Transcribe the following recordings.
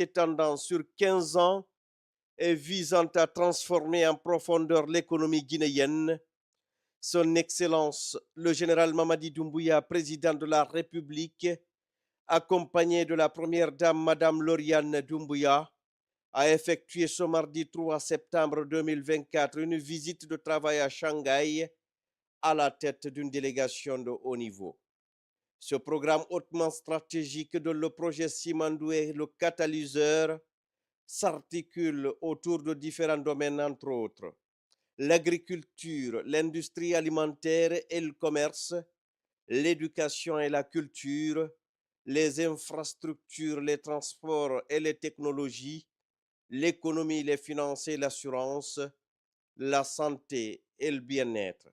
s'étendant sur 15 ans et visant à transformer en profondeur l'économie guinéenne. Son Excellence, le général Mamadi Doumbouya, président de la République, accompagné de la première dame, Madame Lauriane Doumbouya, a effectué ce mardi 3 septembre 2024 une visite de travail à Shanghai à la tête d'une délégation de haut niveau. Ce programme hautement stratégique dont le projet Simandou est le catalyseur s'articule autour de différents domaines, entre autres l'agriculture, l'industrie alimentaire et le commerce, l'éducation et la culture, les infrastructures, les transports et les technologies, l'économie, les finances et l'assurance, la santé et le bien-être.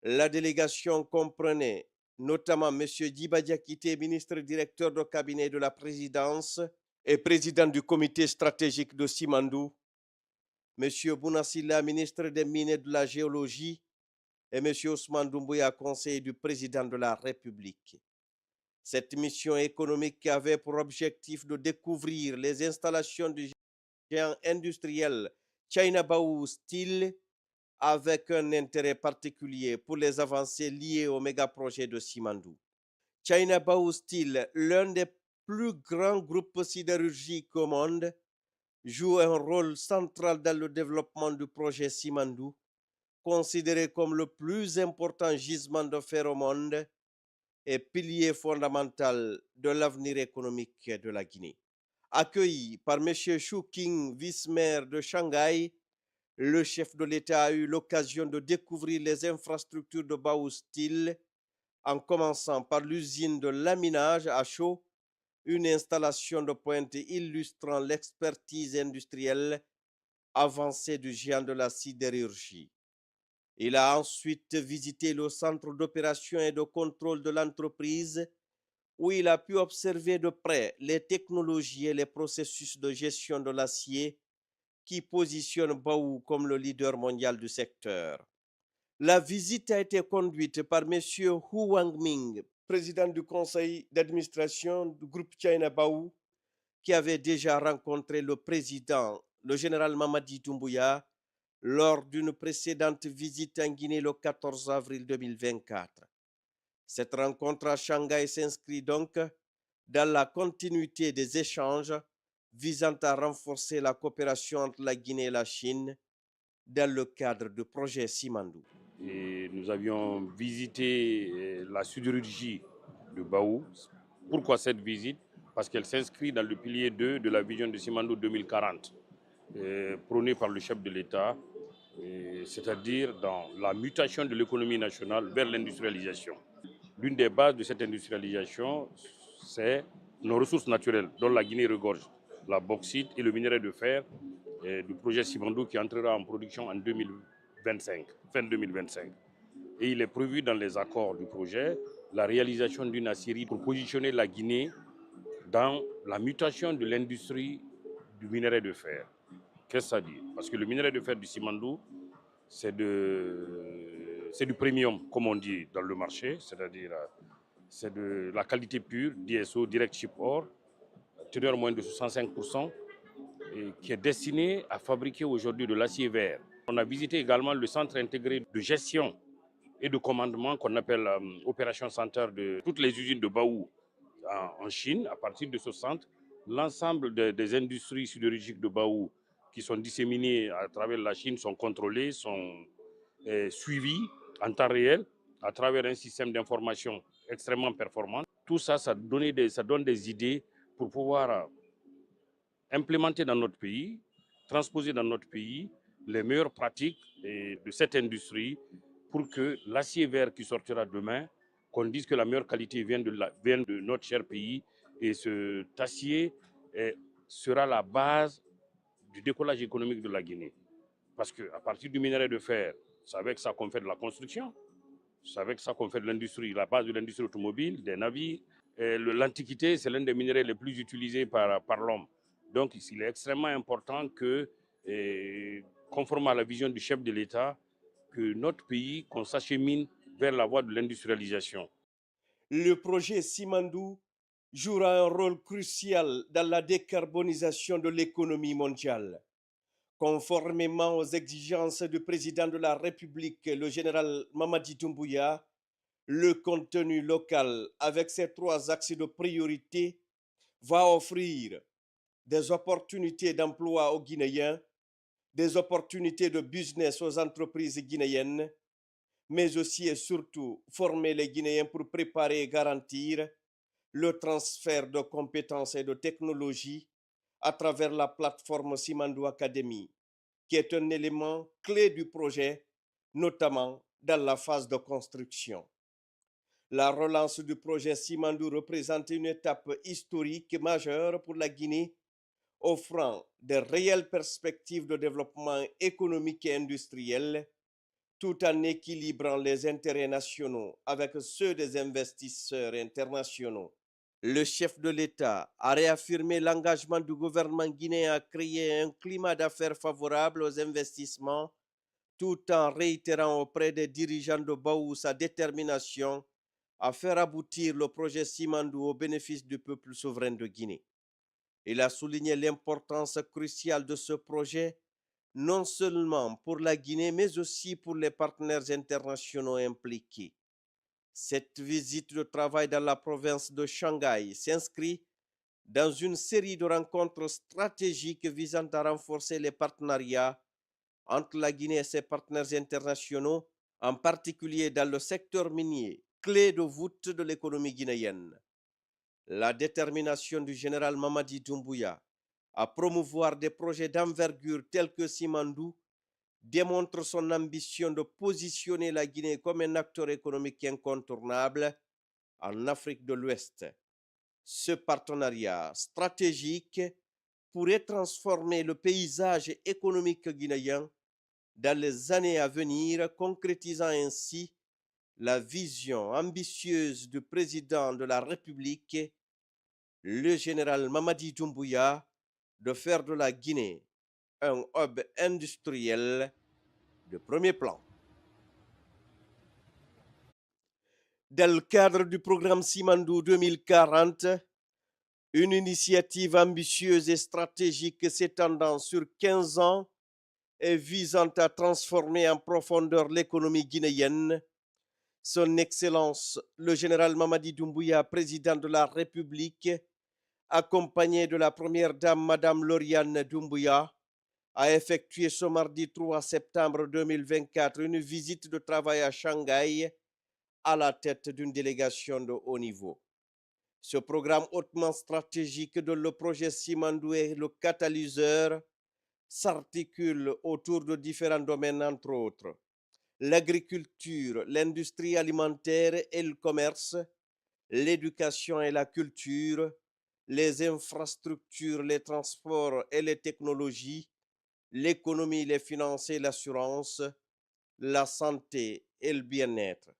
La délégation comprenait notamment M. Diba Diakité, ministre directeur de cabinet de la présidence et président du comité stratégique de Simandou, M. Bounassila, ministre des Mines et de la Géologie, et M. Ousmane Doumbouya, conseiller du président de la République. Cette mission économique avait pour objectif de découvrir les installations du géant industriel China Baou Steel avec un intérêt particulier pour les avancées liées au méga-projet de Simandou. China Baou Steel, l'un des plus grands groupes sidérurgiques au monde, joue un rôle central dans le développement du projet Simandou, considéré comme le plus important gisement de fer au monde et pilier fondamental de l'avenir économique de la Guinée. Accueilli par M. Shu King, vice-maire de Shanghai, le chef de l'État a eu l'occasion de découvrir les infrastructures de Baou Steel, en commençant par l'usine de laminage à chaud, une installation de pointe illustrant l'expertise industrielle avancée du géant de la sidérurgie. Il a ensuite visité le centre d'opération et de contrôle de l'entreprise, où il a pu observer de près les technologies et les processus de gestion de l'acier qui positionnent Baou comme le leader mondial du secteur. La visite a été conduite par M. Hu Wangming, président du conseil d'administration du groupe China Baou, qui avait déjà rencontré le président, le général Mamadi Doumbouya, lors d'une précédente visite en Guinée le 14 avril 2024. Cette rencontre à Shanghai s'inscrit donc dans la continuité des échanges visant à renforcer la coopération entre la Guinée et la Chine dans le cadre du projet Simandou. Et nous avions visité la sidérurgie de Baou. Pourquoi cette visite? Parce qu'elle s'inscrit dans le pilier 2 de la vision de Simandou 2040, prônée par le chef de l'État, c'est-à-dire dans la mutation de l'économie nationale vers l'industrialisation. L'une des bases de cette industrialisation, c'est nos ressources naturelles, dont la Guinée regorge, la bauxite et le minerai de fer du projet Simandou qui entrera en production en 2025, fin 2025. Et il est prévu dans les accords du projet la réalisation d'une aciérie pour positionner la Guinée dans la mutation de l'industrie du minerai de fer. Qu'est-ce que ça dit? Parce que le minerai de fer du Simandou, c'est du premium, comme on dit dans le marché, c'est-à-dire c'est de la qualité pure, DSO, Direct Ship Ore, teneur moins de 65%, et qui est destiné à fabriquer aujourd'hui de l'acier vert. On a visité également le centre intégré de gestion et de commandement qu'on appelle Opération Center de toutes les usines de Baou en Chine. À partir de ce centre, l'ensemble des industries sidérurgiques de Baou qui sont disséminées à travers la Chine sont contrôlées, sont suivies en temps réel à travers un système d'information extrêmement performant. Tout ça, ça donne des idées pour pouvoir implémenter dans notre pays, transposer dans notre pays les meilleures pratiques de cette industrie pour que l'acier vert qui sortira demain, qu'on dise que la meilleure qualité vient de notre cher pays, et cet acier sera la base du décollage économique de la Guinée. Parce qu'à partir du minerai de fer, c'est avec ça qu'on fait de la construction, c'est avec ça qu'on fait de l'industrie, la base de l'industrie automobile, des navires. L'Antiquité, c'est l'un des minéraux les plus utilisés par l'homme. Donc, il est extrêmement important que, conformément à la vision du chef de l'État, que notre pays, qu'on s'achemine vers la voie de l'industrialisation. Le projet Simandou jouera un rôle crucial dans la décarbonisation de l'économie mondiale. Conformément aux exigences du président de la République, le général Mamadi Doumbouya, le contenu local, avec ses 3 axes de priorité, va offrir des opportunités d'emploi aux Guinéens, des opportunités de business aux entreprises guinéennes, mais aussi et surtout former les Guinéens pour préparer et garantir le transfert de compétences et de technologies à travers la plateforme Simandou Academy, qui est un élément clé du projet, notamment dans la phase de construction. La relance du projet Simandou représente une étape historique majeure pour la Guinée, offrant de réelles perspectives de développement économique et industriel, tout en équilibrant les intérêts nationaux avec ceux des investisseurs internationaux. Le chef de l'État a réaffirmé l'engagement du gouvernement guinéen à créer un climat d'affaires favorable aux investissements, tout en réitérant auprès des dirigeants de Baou sa détermination à faire aboutir le projet Simandou au bénéfice du peuple souverain de Guinée. Il a souligné l'importance cruciale de ce projet, non seulement pour la Guinée, mais aussi pour les partenaires internationaux impliqués. Cette visite de travail dans la province de Shanghai s'inscrit dans une série de rencontres stratégiques visant à renforcer les partenariats entre la Guinée et ses partenaires internationaux, en particulier dans le secteur minier, clé de voûte de l'économie guinéenne. La détermination du général Mamadi Doumbouya à promouvoir des projets d'envergure tels que Simandou démontre son ambition de positionner la Guinée comme un acteur économique incontournable en Afrique de l'Ouest. Ce partenariat stratégique pourrait transformer le paysage économique guinéen dans les années à venir, concrétisant ainsi la vision ambitieuse du président de la République, le général Mamadi Doumbouya, de faire de la Guinée un hub industriel de premier plan. Dans le cadre du programme Simandou 2040, une initiative ambitieuse et stratégique s'étendant sur 15 ans et visant à transformer en profondeur l'économie guinéenne, Son Excellence le général Mamadi Doumbouya, président de la République, accompagné de la première dame Madame Lauriane Doumbouya, a effectué ce mardi 3 septembre 2024 une visite de travail à Shanghai à la tête d'une délégation de haut niveau. Ce programme hautement stratégique dont le projet Simandou est le catalyseur s'articule autour de différents domaines, entre autres l'agriculture, l'industrie alimentaire et le commerce, l'éducation et la culture, les infrastructures, les transports et les technologies, l'économie, les finances et l'assurance, la santé et le bien-être.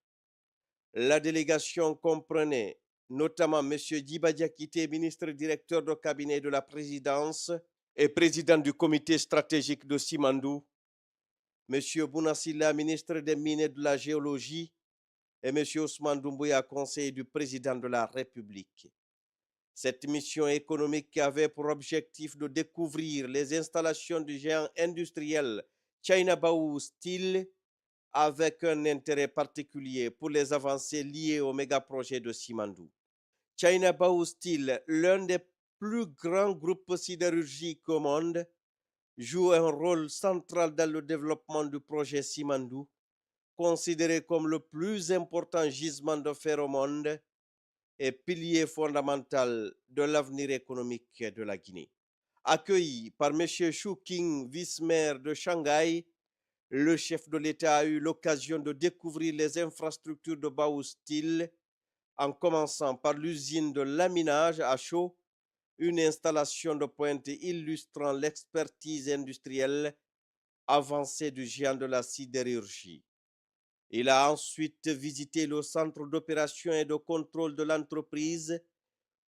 La délégation comprenait notamment M. Diba Diakité, ministre directeur de cabinet de la présidence et président du comité stratégique de Simandou, M. Bounassila, ministre des Mines et de la Géologie, et M. Ousmane Doumbouya, conseiller du président de la République. Cette mission économique avait pour objectif de découvrir les installations du géant industriel China Baou Steel avec un intérêt particulier pour les avancées liées au méga-projet de Simandou. China Baou Steel, l'un des plus grands groupes sidérurgiques au monde, joue un rôle central dans le développement du projet Simandou, considéré comme le plus important gisement de fer au monde et pilier fondamental de l'avenir économique de la Guinée. Accueilli par M. Shu King, vice-maire de Shanghai, le chef de l'État a eu l'occasion de découvrir les infrastructures de Baou Steel, en commençant par l'usine de laminage à chaud, une installation de pointe illustrant l'expertise industrielle avancée du géant de la sidérurgie. Il a ensuite visité le centre d'opération et de contrôle de l'entreprise,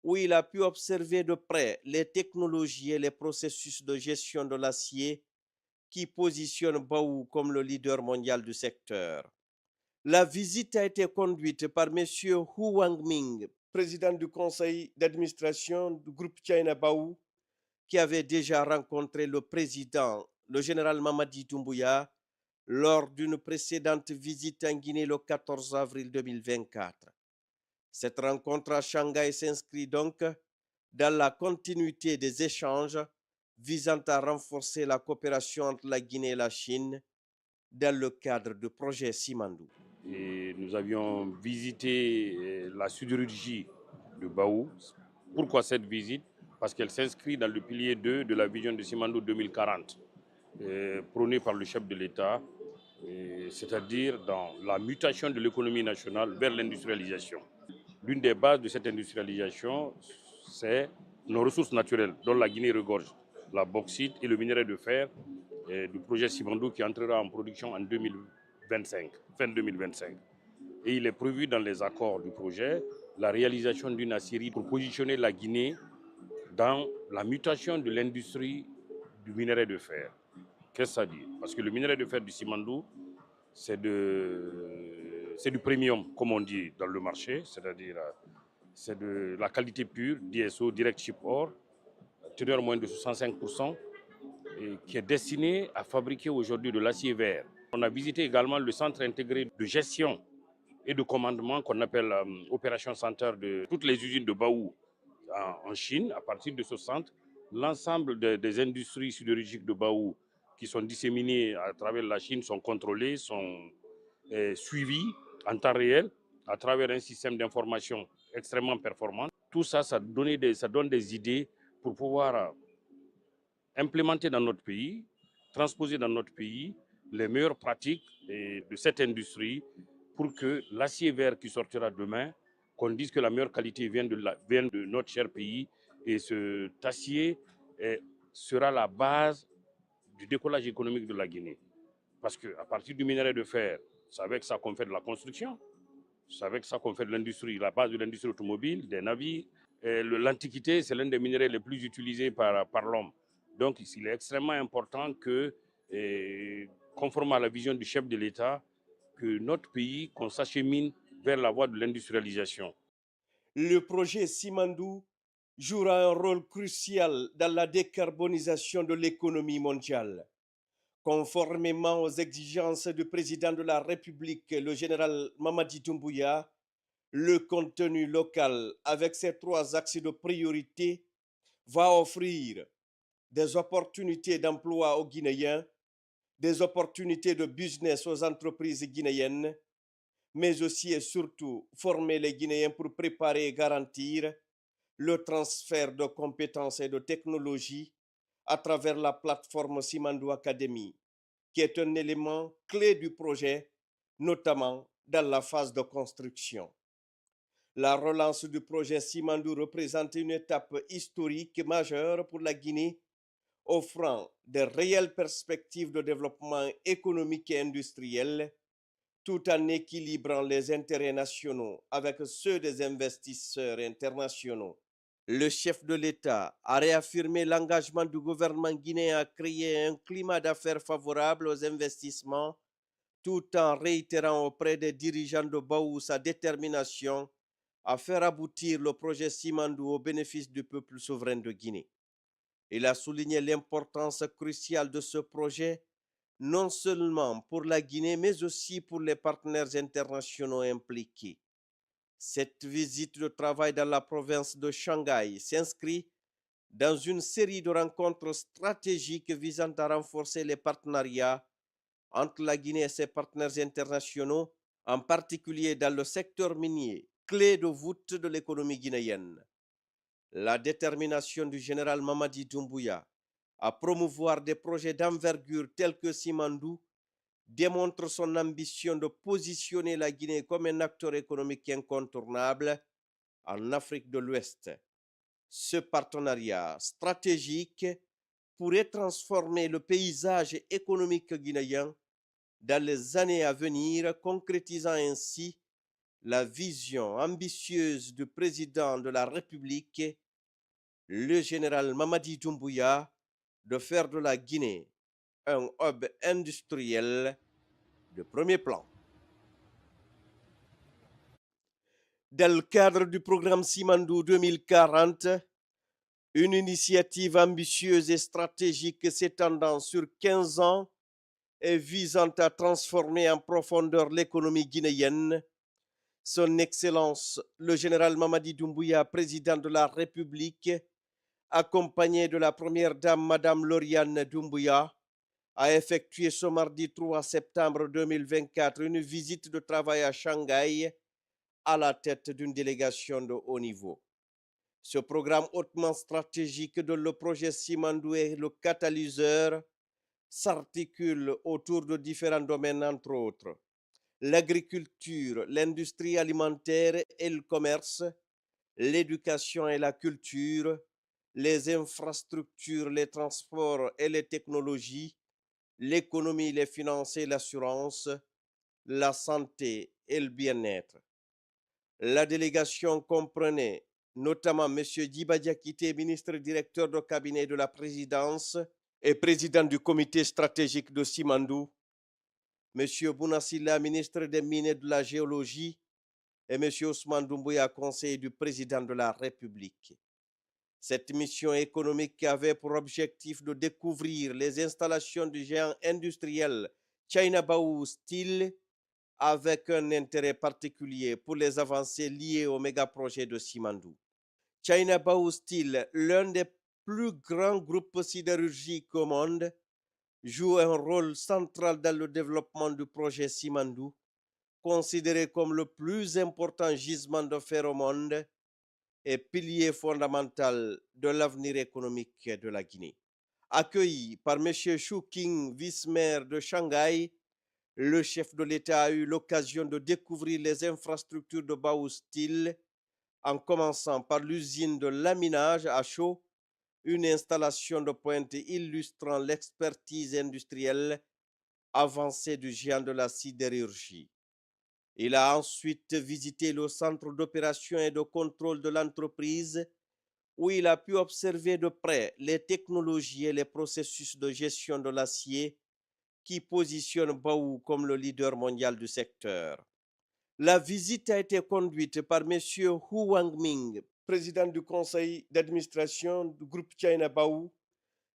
où il a pu observer de près les technologies et les processus de gestion de l'acier qui positionnent Baou comme le leader mondial du secteur. La visite a été conduite par M. Hu Wangming, président du conseil d'administration du groupe China Baou, qui avait déjà rencontré le président, le général Mamadi Doumbouya, lors d'une précédente visite en Guinée le 14 avril 2024. Cette rencontre à Shanghai s'inscrit donc dans la continuité des échanges visant à renforcer la coopération entre la Guinée et la Chine dans le cadre du projet Simandou. Et nous avions visité la sidérurgie de Baou. Pourquoi cette visite? Parce qu'elle s'inscrit dans le pilier 2 de la vision de Simandou 2040, prônée par le chef de l'État, c'est-à-dire dans la mutation de l'économie nationale vers l'industrialisation. L'une des bases de cette industrialisation, c'est nos ressources naturelles, dont la Guinée regorge, la bauxite et le minerai de fer du projet Simandou qui entrera en production en 2025, fin 2025. Et il est prévu dans les accords du projet la réalisation d'une aciérie pour positionner la Guinée dans la mutation de l'industrie du minerai de fer. Qu'est-ce que ça dit? Parce que le minerai de fer du Simandou, c'est du premium, comme on dit dans le marché, c'est-à-dire c'est de la qualité pure, DSO, Direct Ship Ore, teneur moins de 65%, et qui est destiné à fabriquer aujourd'hui de l'acier vert. On a visité également le centre intégré de gestion et de commandement qu'on appelle Opération Center de toutes les usines de Baou en Chine. À partir de ce centre, l'ensemble des industries sidérurgiques de Baou qui sont disséminées à travers la Chine sont contrôlées, sont suivies en temps réel à travers un système d'information extrêmement performant. Tout ça, ça donne des idées pour pouvoir implémenter dans notre pays, transposer dans notre pays les meilleures pratiques de cette industrie pour que l'acier vert qui sortira demain, qu'on dise que la meilleure qualité vient de notre cher pays, et cet acier sera la base du décollage économique de la Guinée. Parce qu'à partir du minerai de fer, c'est avec ça qu'on fait de la construction, c'est avec ça qu'on fait de l'industrie, la base de l'industrie automobile, des navires. L'Antiquité, c'est l'un des minéraux les plus utilisés par l'homme. Donc, il est extrêmement important que, conformément à la vision du chef de l'État, que notre pays, qu'on s'achemine vers la voie de l'industrialisation. Le projet Simandou jouera un rôle crucial dans la décarbonisation de l'économie mondiale. Conformément aux exigences du président de la République, le général Mamadi Doumbouya, le contenu local, avec ses 3 axes de priorité, va offrir des opportunités d'emploi aux Guinéens, des opportunités de business aux entreprises guinéennes, mais aussi et surtout former les Guinéens pour préparer et garantir le transfert de compétences et de technologies à travers la plateforme Simandou Academy, qui est un élément clé du projet, notamment dans la phase de construction. La relance du projet Simandou représente une étape historique majeure pour la Guinée, offrant de réelles perspectives de développement économique et industriel, tout en équilibrant les intérêts nationaux avec ceux des investisseurs internationaux. Le chef de l'État a réaffirmé l'engagement du gouvernement guinéen à créer un climat d'affaires favorable aux investissements, tout en réitérant auprès des dirigeants de Baou sa détermination à faire aboutir le projet Simandou au bénéfice du peuple souverain de Guinée. Il a souligné l'importance cruciale de ce projet, non seulement pour la Guinée, mais aussi pour les partenaires internationaux impliqués. Cette visite de travail dans la province de Shanghai s'inscrit dans une série de rencontres stratégiques visant à renforcer les partenariats entre la Guinée et ses partenaires internationaux, en particulier dans le secteur minier, clé de voûte de l'économie guinéenne. La détermination du général Mamadi Doumbouya à promouvoir des projets d'envergure tels que Simandou démontre son ambition de positionner la Guinée comme un acteur économique incontournable en Afrique de l'Ouest. Ce partenariat stratégique pourrait transformer le paysage économique guinéen dans les années à venir, concrétisant ainsi la vision ambitieuse du président de la République, le général Mamadi Doumbouya, de faire de la Guinée un hub industriel de premier plan. Dans le cadre du programme Simandou 2040, une initiative ambitieuse et stratégique s'étendant sur 15 ans et visant à transformer en profondeur l'économie guinéenne, Son Excellence le général Mamadi Doumbouya, président de la République, accompagné de la première dame Madame Lauriane Doumbouya, a effectué ce mardi 3 septembre 2024 une visite de travail à Shanghai à la tête d'une délégation de haut niveau. Ce programme hautement stratégique dont le projet Simandou est le catalyseur s'articule autour de différents domaines, entre autres l'agriculture, l'industrie alimentaire et le commerce, l'éducation et la culture, les infrastructures, les transports et les technologies, l'économie, les finances et l'assurance, la santé et le bien-être. La délégation comprenait notamment M. Diba Diakité, ministre directeur de cabinet de la présidence et président du comité stratégique de Simandou, M. Bounassila, ministre des Mines et de la Géologie, et M. Ousmane Doumbouya, conseiller du président de la République. Cette mission économique avait pour objectif de découvrir les installations du géant industriel China Baou Steel avec un intérêt particulier pour les avancées liées au méga-projet de Simandou. China Baou Steel, l'un des plus grands groupes sidérurgiques au monde, joue un rôle central dans le développement du projet Simandou, considéré comme le plus important gisement de fer au monde et pilier fondamental de l'avenir économique de la Guinée. Accueilli par M. Shu King, vice-maire de Shanghai, le chef de l'État a eu l'occasion de découvrir les infrastructures de Baou Steel, en commençant par l'usine de laminage à chaud, une installation de pointe illustrant l'expertise industrielle avancée du géant de la sidérurgie. Il a ensuite visité le centre d'opération et de contrôle de l'entreprise, où il a pu observer de près les technologies et les processus de gestion de l'acier qui positionnent Baou comme le leader mondial du secteur. La visite a été conduite par M. Hu Wangming, président du conseil d'administration du groupe China Baou,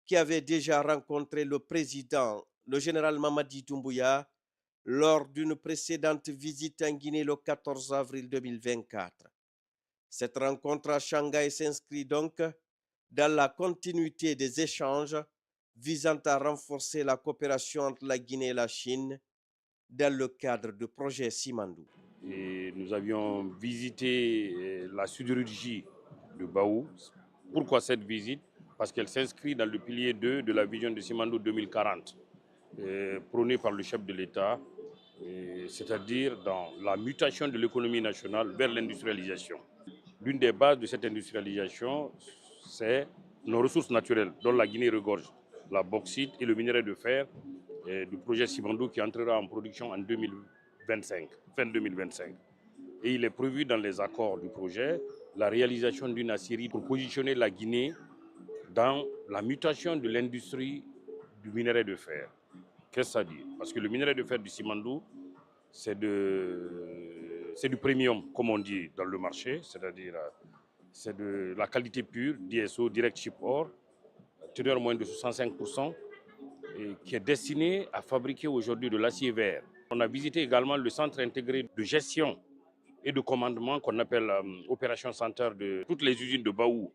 qui avait déjà rencontré le président, le général Mamadi Doumbouya, lors d'une précédente visite en Guinée le 14 avril 2024. Cette rencontre à Shanghai s'inscrit donc dans la continuité des échanges visant à renforcer la coopération entre la Guinée et la Chine dans le cadre du projet Simandou. Et nous avions visité la sidérurgie de Baou. Pourquoi cette visite? Parce qu'elle s'inscrit dans le pilier 2 de la vision de Simandou 2040, prônée par le chef de l'État, c'est-à-dire dans la mutation de l'économie nationale vers l'industrialisation. L'une des bases de cette industrialisation, c'est nos ressources naturelles, dont la Guinée regorge, la bauxite et le minerai de fer du projet Simandou qui entrera en production en 2025, fin 2025. Et il est prévu dans les accords du projet la réalisation d'une aciérie pour positionner la Guinée dans la mutation de l'industrie du minerai de fer. Qu'est-ce que ça dit? Parce que le minerai de fer du Simandou, c'est du premium, comme on dit dans le marché, c'est-à-dire c'est de la qualité pure, DSO, Direct Ship Ore, teneur moins de 65%, et qui est destiné à fabriquer aujourd'hui de l'acier vert. On a visité également le centre intégré de gestion et de commandement qu'on appelle Operation Center de toutes les usines de Baou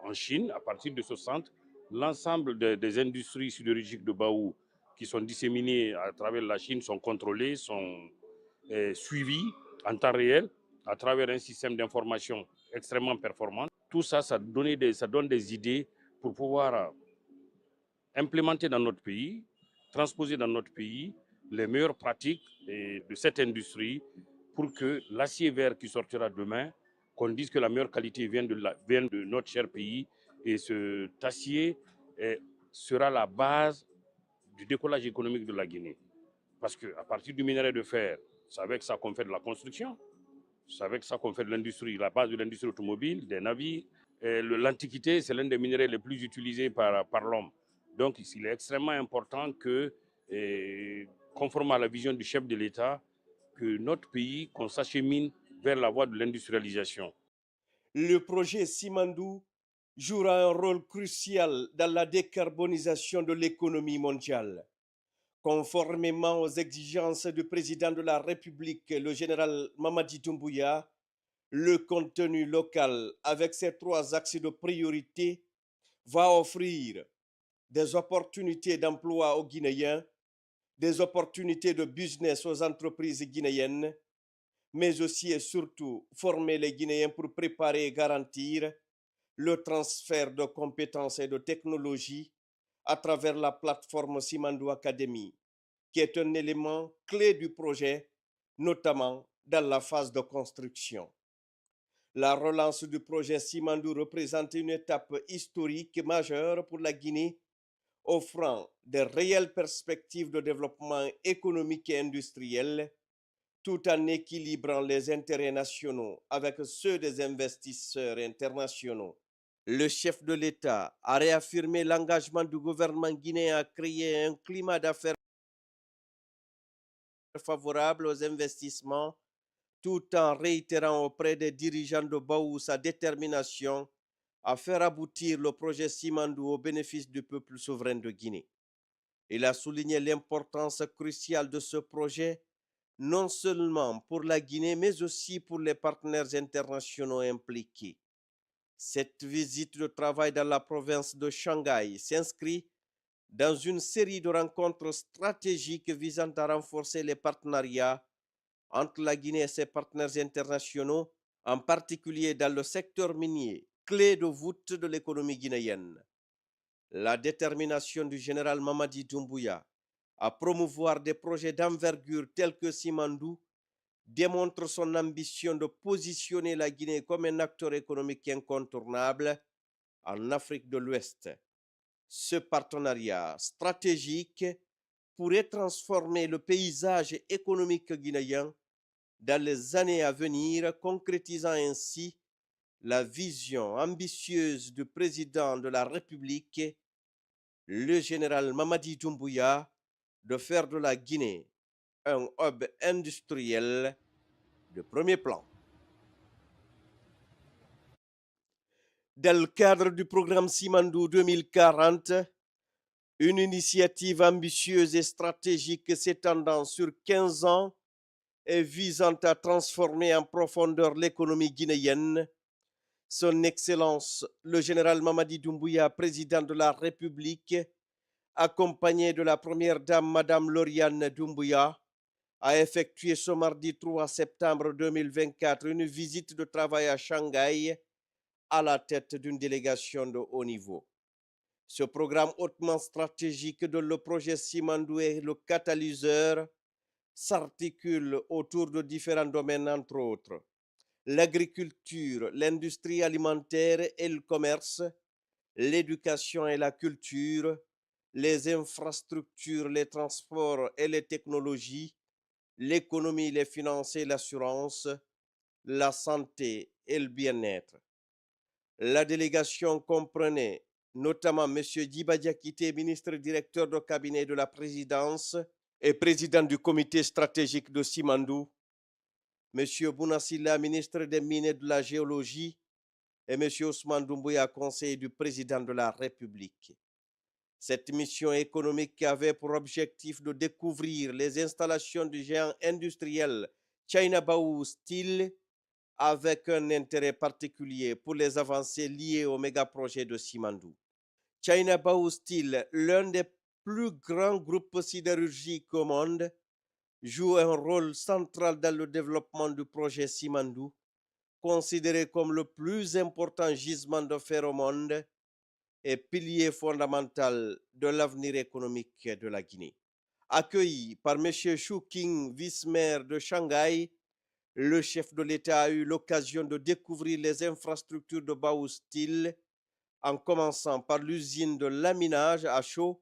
en Chine. À partir de ce centre, l'ensemble des industries sidérurgiques de Baou qui sont disséminées à travers la Chine sont contrôlées, sont suivies en temps réel à travers un système d'information extrêmement performant. Tout ça, ça donne des idées pour pouvoir implémenter dans notre pays, transposer dans notre pays les meilleures pratiques de cette industrie pour que l'acier vert qui sortira demain, qu'on dise que la meilleure qualité vient de notre cher pays, et cet acier sera la base du décollage économique de la Guinée. Parce qu'à partir du minerai de fer, c'est avec ça qu'on fait de la construction, c'est avec ça qu'on fait de l'industrie, la base de l'industrie automobile, des navires. L'Antiquité, c'est l'un des minéraux les plus utilisés par l'homme. Donc, il est extrêmement important que, conformément à la vision du chef de l'État, que notre pays, qu'on s'achemine vers la voie de l'industrialisation. Le projet Simandou jouera un rôle crucial dans la décarbonisation de l'économie mondiale. Conformément aux exigences du président de la République, le général Mamadi Doumbouya, le contenu local, avec ses 3 axes de priorité, va offrir des opportunités d'emploi aux Guinéens, des opportunités de business aux entreprises guinéennes, mais aussi et surtout former les Guinéens pour préparer et garantir le transfert de compétences et de technologies à travers la plateforme Simandou Academy, qui est un élément clé du projet, notamment dans la phase de construction. La relance du projet Simandou représente une étape historique majeure pour la Guinée, offrant de réelles perspectives de développement économique et industriel, tout en équilibrant les intérêts nationaux avec ceux des investisseurs internationaux. Le chef de l'État a réaffirmé l'engagement du gouvernement guinéen à créer un climat d'affaires favorable aux investissements, tout en réitérant auprès des dirigeants de Baou sa détermination à faire aboutir le projet Simandou au bénéfice du peuple souverain de Guinée. Il a souligné l'importance cruciale de ce projet, non seulement pour la Guinée, mais aussi pour les partenaires internationaux impliqués. Cette visite de travail dans la province de Shanghai s'inscrit dans une série de rencontres stratégiques visant à renforcer les partenariats entre la Guinée et ses partenaires internationaux, en particulier dans le secteur minier, clé de voûte de l'économie guinéenne. La détermination du général Mamadi Doumbouya à promouvoir des projets d'envergure tels que Simandou démontre son ambition de positionner la Guinée comme un acteur économique incontournable en Afrique de l'Ouest. Ce partenariat stratégique pourrait transformer le paysage économique guinéen dans les années à venir, concrétisant ainsi la vision ambitieuse du président de la République, le général Mamadi Doumbouya, de faire de la Guinée un hub industriel de premier plan. Dans le cadre du programme Simandou 2040, une initiative ambitieuse et stratégique s'étendant sur 15 ans et visant à transformer en profondeur l'économie guinéenne, Son Excellence le général Mamadi Doumbouya, président de la République, accompagné de la première dame Madame Lauriane Doumbouya, a effectué ce mardi 3 septembre 2024 une visite de travail à Shanghai à la tête d'une délégation de haut niveau. Ce programme hautement stratégique dont le projet Simandou est le catalyseur s'articule autour de différents domaines, entre autres l'agriculture, l'industrie alimentaire et le commerce, l'éducation et la culture, les infrastructures, les transports et les technologies, l'économie, les finances et l'assurance, la santé et le bien-être. La délégation comprenait notamment M. Diba Diakité, ministre directeur de cabinet de la présidence et président du comité stratégique de Simandou, M. Bounasila, ministre des Mines et de la Géologie, et M. Ousmane Doumbouya, conseiller du président de la République. Cette mission économique avait pour objectif de découvrir les installations du géant industriel China Baou Steel avec un intérêt particulier pour les avancées liées au méga-projet de Simandou. China Baou Steel, l'un des plus grands groupes sidérurgiques au monde, joue un rôle central dans le développement du projet Simandou, considéré comme le plus important gisement de fer au monde et pilier fondamental de l'avenir économique de la Guinée. Accueilli par M. Shu King, vice-maire de Shanghai, le chef de l'État a eu l'occasion de découvrir les infrastructures de Baou Steel, en commençant par l'usine de laminage à chaud,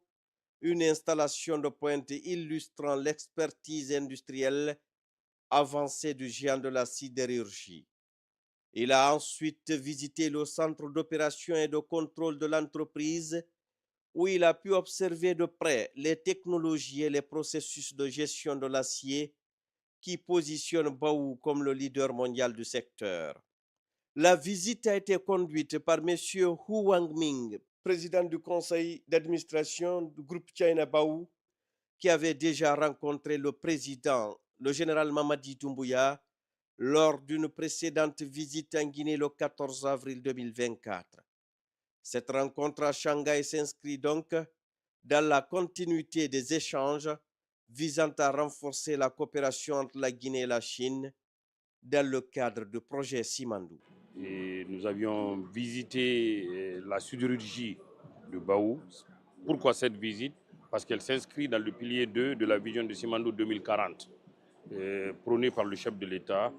une installation de pointe illustrant l'expertise industrielle avancée du géant de la sidérurgie. Il a ensuite visité le centre d'opération et de contrôle de l'entreprise, où il a pu observer de près les technologies et les processus de gestion de l'acier qui positionne Baou comme le leader mondial du secteur. La visite a été conduite par M. Hu Wangming, président du conseil d'administration du groupe China Baou, qui avait déjà rencontré le président, le général Mamadi Doumbouya, lors d'une précédente visite en Guinée le 14 avril 2024. Cette rencontre à Shanghai s'inscrit donc dans la continuité des échanges visant à renforcer la coopération entre la Guinée et la Chine dans le cadre du projet Simandou. Et nous avions visité la sidérurgie de Baou. Pourquoi cette visite? Parce qu'elle s'inscrit dans le pilier 2 de la vision de Simandou 2040, prônée par le chef de l'État,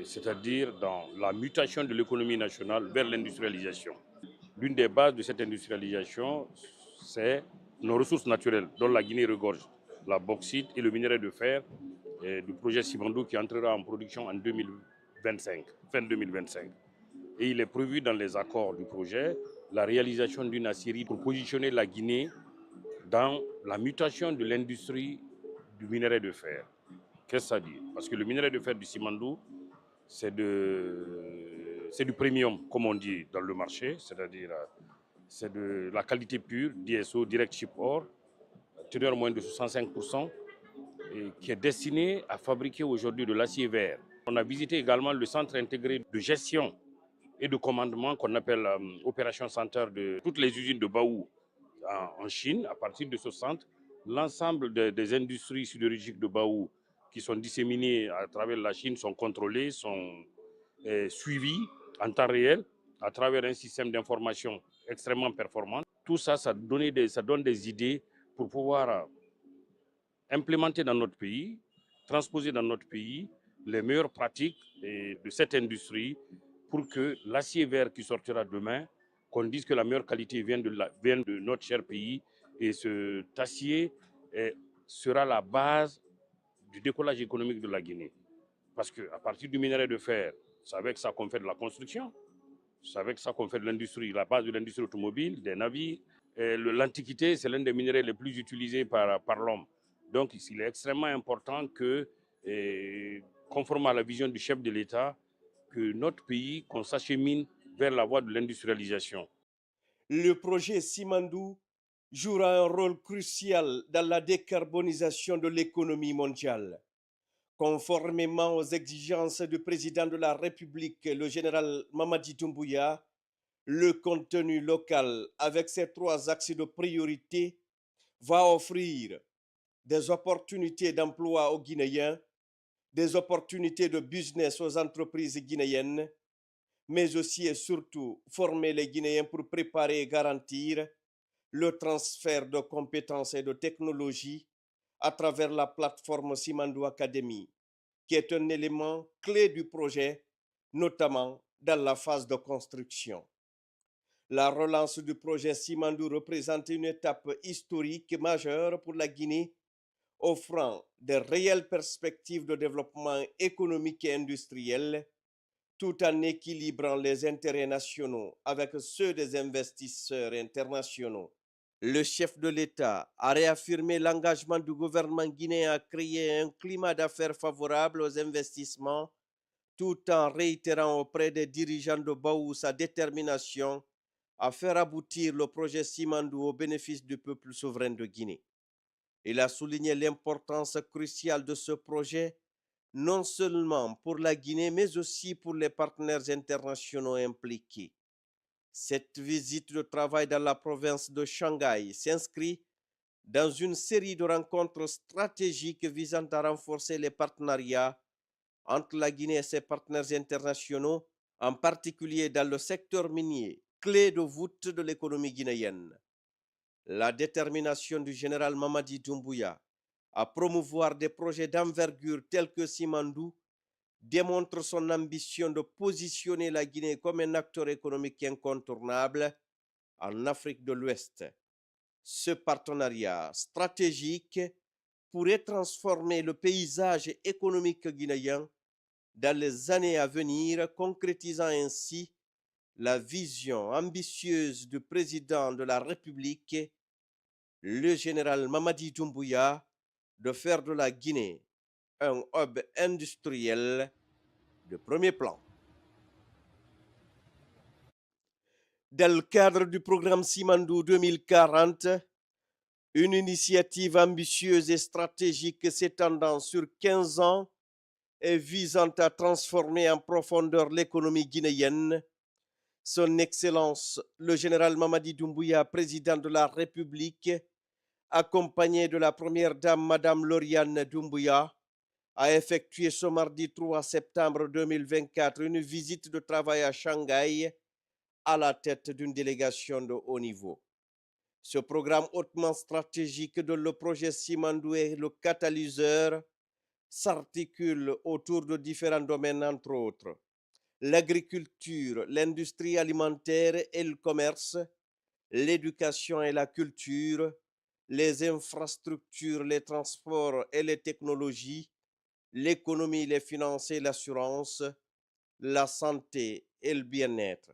c'est-à-dire dans la mutation de l'économie nationale vers l'industrialisation. L'une des bases de cette industrialisation, c'est nos ressources naturelles, dont la Guinée regorge, la bauxite et le minerai de fer du projet Simandou qui entrera en production en 2025, fin 2025. Et il est prévu dans les accords du projet la réalisation d'une aciérie pour positionner la Guinée dans la mutation de l'industrie du minerai de fer. Qu'est-ce que ça dit? Parce que le minerai de fer du Simandou, c'est du premium, comme on dit dans le marché, c'est-à-dire c'est de la qualité pure, DSO, Direct Ship Ore, teneur moins de 65%, et qui est destiné à fabriquer aujourd'hui de l'acier vert. On a visité également le centre intégré de gestion et de commandement qu'on appelle Operation Center de toutes les usines de Baou en Chine. À partir de ce centre, l'ensemble des industries sidérurgiques de Baou qui sont disséminées à travers la Chine sont contrôlées, sont suivies en temps réel à travers un système d'information extrêmement performant. Tout ça, ça donne des idées pour pouvoir implémenter dans notre pays, transposer dans notre pays les meilleures pratiques de cette industrie pour que l'acier vert qui sortira demain, qu'on dise que la meilleure qualité vient de notre cher pays, et cet acier sera la base du décollage économique de la Guinée. Parce qu'à partir du minerai de fer, c'est avec ça qu'on fait de la construction, c'est avec ça qu'on fait de l'industrie, la base de l'industrie automobile, des navires. L'Antiquité, c'est l'un des minéraux les plus utilisés par l'homme. Donc, il est extrêmement important que, conformément à la vision du chef de l'État, que notre pays, qu'on s'achemine vers la voie de l'industrialisation. Le projet Simandou jouera un rôle crucial dans la décarbonisation de l'économie mondiale. Conformément aux exigences du président de la République, le général Mamadi Doumbouya, le contenu local, avec ses 3 axes de priorité, va offrir des opportunités d'emploi aux Guinéens, des opportunités de business aux entreprises guinéennes, mais aussi et surtout former les Guinéens pour préparer et garantir le transfert de compétences et de technologies à travers la plateforme Simandou Academy, qui est un élément clé du projet, notamment dans la phase de construction. La relance du projet Simandou représente une étape historique majeure pour la Guinée, offrant de réelles perspectives de développement économique et industriel, tout en équilibrant les intérêts nationaux avec ceux des investisseurs internationaux. Le chef de l'État a réaffirmé l'engagement du gouvernement guinéen à créer un climat d'affaires favorable aux investissements, tout en réitérant auprès des dirigeants de Baou sa détermination à faire aboutir le projet Simandou au bénéfice du peuple souverain de Guinée. Il a souligné l'importance cruciale de ce projet, non seulement pour la Guinée, mais aussi pour les partenaires internationaux impliqués. Cette visite de travail dans la province de Shanghai s'inscrit dans une série de rencontres stratégiques visant à renforcer les partenariats entre la Guinée et ses partenaires internationaux, en particulier dans le secteur minier, clé de voûte de l'économie guinéenne. La détermination du général Mamadi Doumbouya à promouvoir des projets d'envergure tels que Simandou démontre son ambition de positionner la Guinée comme un acteur économique incontournable en Afrique de l'Ouest. Ce partenariat stratégique pourrait transformer le paysage économique guinéen dans les années à venir, concrétisant ainsi la vision ambitieuse du président de la République, le général Mamadi Doumbouya, de faire de la Guinée un hub industriel de premier plan. Dans le cadre du programme Simandou 2040, une initiative ambitieuse et stratégique s'étendant sur 15 ans et visant à transformer en profondeur l'économie guinéenne, Son Excellence le général Mamadi Doumbouya, président de la République, accompagné de la première dame Madame Lauriane Doumbouya, a effectué ce mardi 3 septembre 2024 une visite de travail à Shanghai à la tête d'une délégation de haut niveau. Ce programme hautement stratégique dont le projet Simandou est le catalyseur s'articule autour de différents domaines, entre autres l'agriculture, l'industrie alimentaire et le commerce, l'éducation et la culture, les infrastructures, les transports et les technologies, l'économie, les finances et l'assurance, la santé et le bien-être.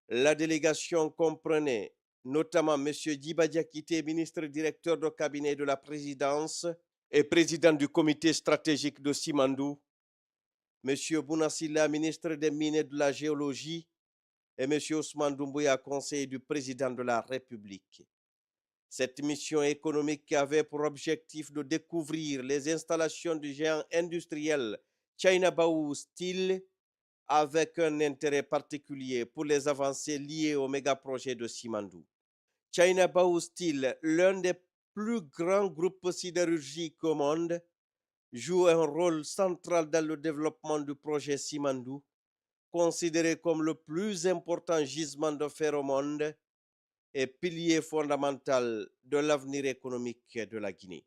La délégation comprenait notamment M. Diba Diakité, ministre directeur de cabinet de la présidence et président du comité stratégique de Simandou, M. Bounassila, ministre des Mines et de la Géologie, et M. Ousmane Doumbouya, conseiller du président de la République. Cette mission économique avait pour objectif de découvrir les installations du géant industriel China Baou Steel avec un intérêt particulier pour les avancées liées au méga-projet de Simandou. China Baou Steel, l'un des plus grands groupes sidérurgiques au monde, joue un rôle central dans le développement du projet Simandou, considéré comme le plus important gisement de fer au monde et pilier fondamental de l'avenir économique de la Guinée.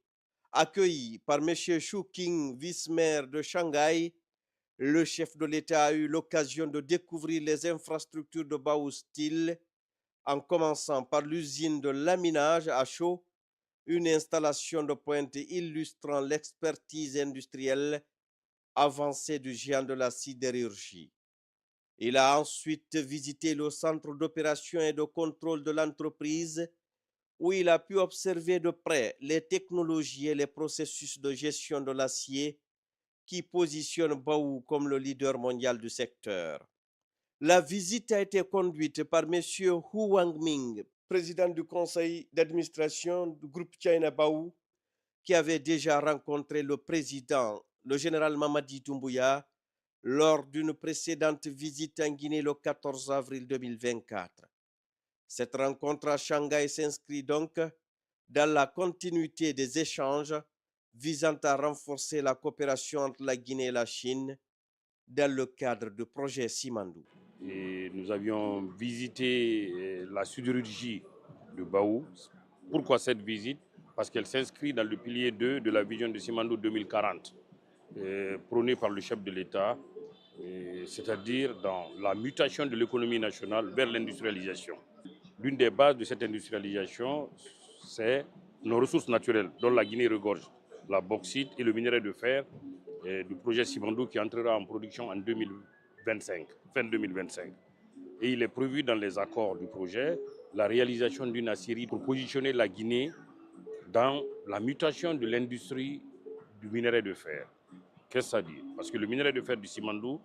Accueilli par M. Shu King, vice-maire de Shanghai, le chef de l'État a eu l'occasion de découvrir les infrastructures de Baou Steel, en commençant par l'usine de laminage à chaud, une installation de pointe illustrant l'expertise industrielle avancée du géant de la sidérurgie. Il a ensuite visité le centre d'opération et de contrôle de l'entreprise, où il a pu observer de près les technologies et les processus de gestion de l'acier qui positionnent Baou comme le leader mondial du secteur. La visite a été conduite par M. Hu Wangming, président du conseil d'administration du groupe China Baou, qui avait déjà rencontré le président, le général Mamadi Doumbouya, lors d'une précédente visite en Guinée le 14 avril 2024. Cette rencontre à Shanghai s'inscrit donc dans la continuité des échanges visant à renforcer la coopération entre la Guinée et la Chine dans le cadre du projet Simandou. Et nous avions visité la sidérurgie de Baou. Pourquoi cette visite? Parce qu'elle s'inscrit dans le pilier 2 de la vision de Simandou 2040, prônée par le chef de l'État, c'est-à-dire dans la mutation de l'économie nationale vers l'industrialisation. L'une des bases de cette industrialisation, c'est nos ressources naturelles, dont la Guinée regorge, la bauxite et le minerai de fer du projet Simandou qui entrera en production en 2025, fin 2025. Et il est prévu dans les accords du projet la réalisation d'une aciérie pour positionner la Guinée dans la mutation de l'industrie du minerai de fer. Qu'est-ce que ça dit? Parce que le minerai de fer du Simandou,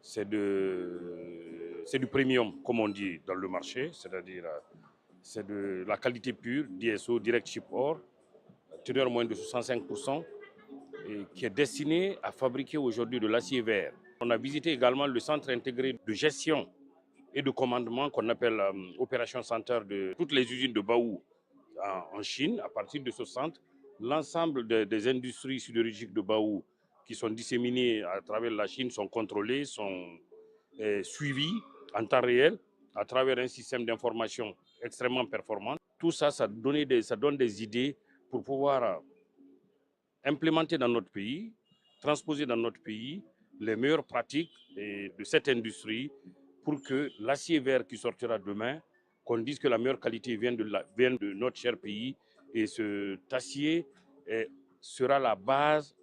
c'est du premium, comme on dit dans le marché, c'est-à-dire c'est de la qualité pure, DSO, Direct Ship Ore, teneur moyenne de 65%, et qui est destiné à fabriquer aujourd'hui de l'acier vert. On a visité également le centre intégré de gestion et de commandement qu'on appelle Operation Center de toutes les usines de Baou en Chine. À partir de ce centre, l'ensemble des industries sidérurgiques de Baou qui sont disséminées à travers la Chine sont contrôlées, sont suivies en temps réel à travers un système d'information extrêmement performant. Tout ça, ça donne des idées pour pouvoir implémenter dans notre pays, transposer dans notre pays les meilleures pratiques de cette industrie pour que l'acier vert qui sortira demain, qu'on dise que la meilleure qualité vient de notre cher pays, et cet acier sera la base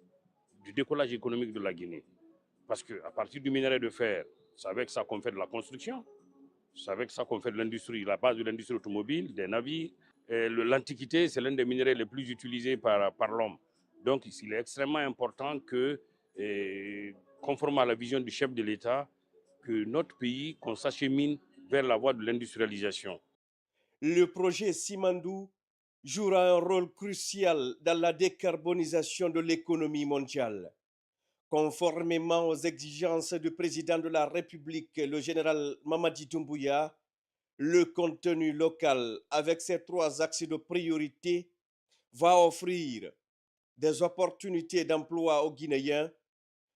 du décollage économique de la Guinée. Parce qu'à partir du minerai de fer, c'est avec ça qu'on fait de la construction, c'est avec ça qu'on fait de l'industrie, la base de l'industrie automobile, des navires. L'Antiquité, c'est l'un des minerais les plus utilisés par l'homme. Donc il est extrêmement important que, conformément à la vision du chef de l'État, que notre pays, qu'on s'achemine vers la voie de l'industrialisation. Le projet Simandou jouera un rôle crucial dans la décarbonisation de l'économie mondiale. Conformément aux exigences du président de la République, le général Mamadi Doumbouya, le contenu local, avec ses 3 axes de priorité, va offrir des opportunités d'emploi aux Guinéens,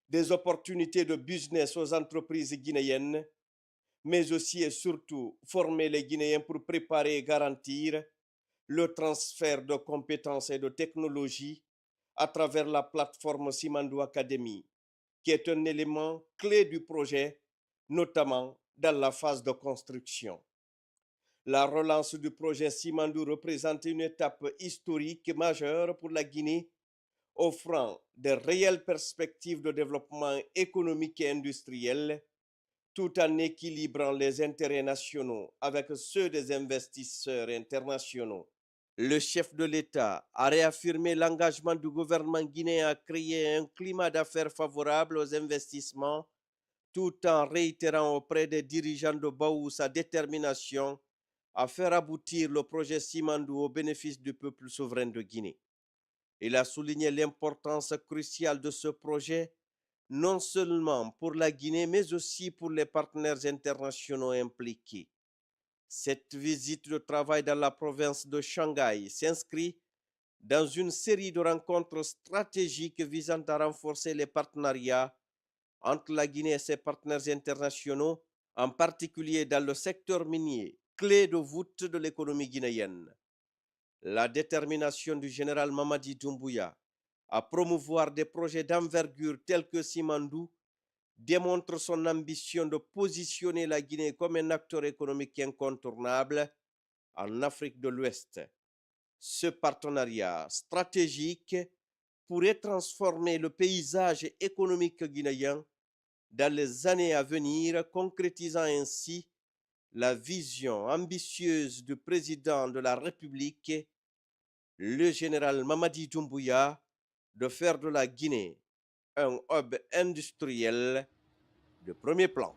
des opportunités de business aux entreprises guinéennes, mais aussi et surtout former les Guinéens pour préparer et garantir le transfert de compétences et de technologies à travers la plateforme Simandou Academy, qui est un élément clé du projet, notamment dans la phase de construction. La relance du projet Simandou représente une étape historique majeure pour la Guinée, offrant de réelles perspectives de développement économique et industriel, tout en équilibrant les intérêts nationaux avec ceux des investisseurs internationaux. Le chef de l'État a réaffirmé l'engagement du gouvernement guinéen à créer un climat d'affaires favorable aux investissements, tout en réitérant auprès des dirigeants de Baou sa détermination à faire aboutir le projet Simandou au bénéfice du peuple souverain de Guinée. Il a souligné l'importance cruciale de ce projet, non seulement pour la Guinée, mais aussi pour les partenaires internationaux impliqués. Cette visite de travail dans la province de Shanghai s'inscrit dans une série de rencontres stratégiques visant à renforcer les partenariats entre la Guinée et ses partenaires internationaux, en particulier dans le secteur minier, clé de voûte de l'économie guinéenne. La détermination du général Mamadi Doumbouya à promouvoir des projets d'envergure tels que Simandou démontre son ambition de positionner la Guinée comme un acteur économique incontournable en Afrique de l'Ouest. Ce partenariat stratégique pourrait transformer le paysage économique guinéen dans les années à venir, concrétisant ainsi la vision ambitieuse du président de la République, le général Mamadi Doumbouya, de faire de la Guinée un hub industriel de premier plan.